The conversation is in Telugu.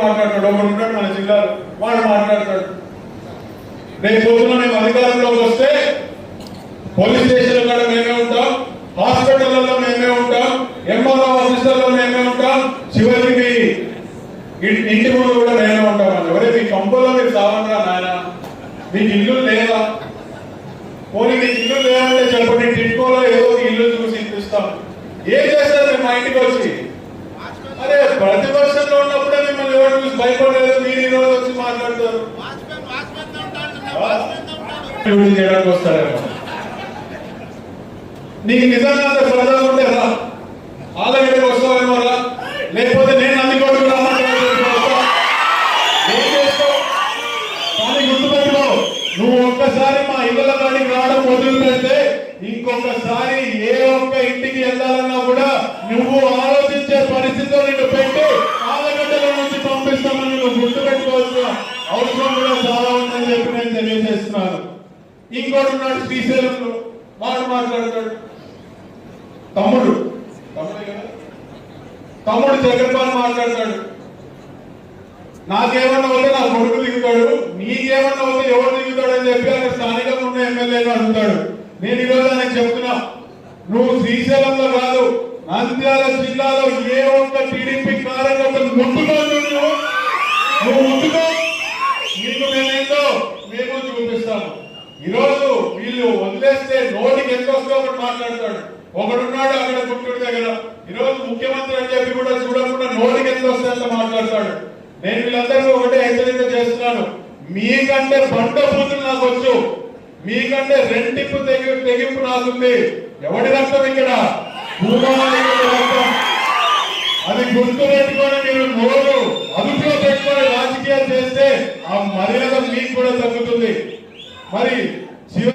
మాట్లాడతాడు, ఒకడు ఉంటాడు మన జిల్లాలో వాడు మాట్లాడతాడు. రేపు పొద్దున మేము అధికారంలోకి వస్తే పోలీస్ స్టేషన్ కూడా మేమే ఉంటాం, హాస్పిటల్లో మేమే ఉంటాం, ఎంఆర్ఓ ఆఫీసుల్లో మేమే ఉంటాం, చివరికి ఇంటి ముందు కూడా మేమే ఉంటాం. అని ఎవరే మీ కంపల్లో మీరు సావంగా నాయన, మీకు ఇల్లు లేదా? పోనీ మీకు ఇల్లు లేదంటే చెప్పండి, టిట్కోలో ఏదో ఇల్లు చూసి ఇప్పిస్తాం. ఏం చేస్తారు మేము మా ఇంటికి వచ్చి? అరే ప్రతిపక్షంలో ఉన్నప్పుడే మిమ్మల్ని ఎవరు చూసి భయపడలేదు, మీరు ఈ రోజు వచ్చి మాట్లాడతారు. చేయడానికి వస్తారేమో. నీకు నిజంగా అంత శ్రద్ధ ఉంటే రా, ఆలగడ్డకి వస్తావేమో రా, లేకపోతే నేను అందుకోడు కానీ గుర్తుపెట్టుకో, నువ్వు ఒక్కసారి మా ఇళ్ళ కాడికి రావడం మొదలు పెడితే ఇంకొకసారి ఏ ఒక్క ఇంటికి వెళ్ళాలన్నా కూడా నువ్వు ఆలోచించే పరిస్థితిలో నిన్ను పెట్టి ఆలగడ్డల నుంచి పంపిస్తామని నువ్వు గుర్తుపెట్టుకోవాల్సిన అవసరం కూడా చాలా ఉందని చెప్పి నేను తెలియజేస్తున్నాను. ఇంకోటి ఉన్నాడు శ్రీశైలంలో, వాడు మాట్లాడతాడు. తమ్ముడు చక్రపాణి మాట్లాడతాడు. నాకేమన్నా అవుతే నా కొడుకు దిగుతాడు, నీకేమన్నా అవుతే ఎవరు దిగుతాడు అని చెప్పి అక్కడ స్థానికంగా ఉన్న ఎమ్మెల్యేలు అడుగుతాడు. నేను ఈరోజు ఆయనకు చెప్తున్నా, నువ్వు శ్రీశైలంలో కాదు నంద్యాల జిల్లాలో ఏ ఒక్క టీడీపీ కార్యకర్తలు ముట్టుకో, నువ్వు ముట్టుకో, నీకు మేమేంటో మేము చూపిస్తాము. ఈరోజు వీళ్ళు వదిలేస్తే నోటికి ఎంత వస్తే ఒకటి మాట్లాడతాడు. ఒకడున్నాడు అక్కడ గుంటూరు దగ్గర, ఈరోజు ముఖ్యమంత్రి అని చెప్పి కూడా చూడకుండా నోటికి ఎంత వస్తే అంత మాట్లాడతాడు. నేను వీళ్ళందరికీ ఒకటే హెచ్చరిక చేస్తున్నాను, మీకంటే బండ పూతులు నాకు వచ్చు, మీకంటే రెండింపు తెగింపు నాకుంది. ఎవడి రక్తం ఇక్కడ? రక్తం. అది గుర్తు పెట్టుకొని మీరు నోరు అదుపులో పెట్టుకొని రాజకీయాలు చేస్తే ఆ మర్యాద మీకు కూడా తగ్గుతుంది. మరి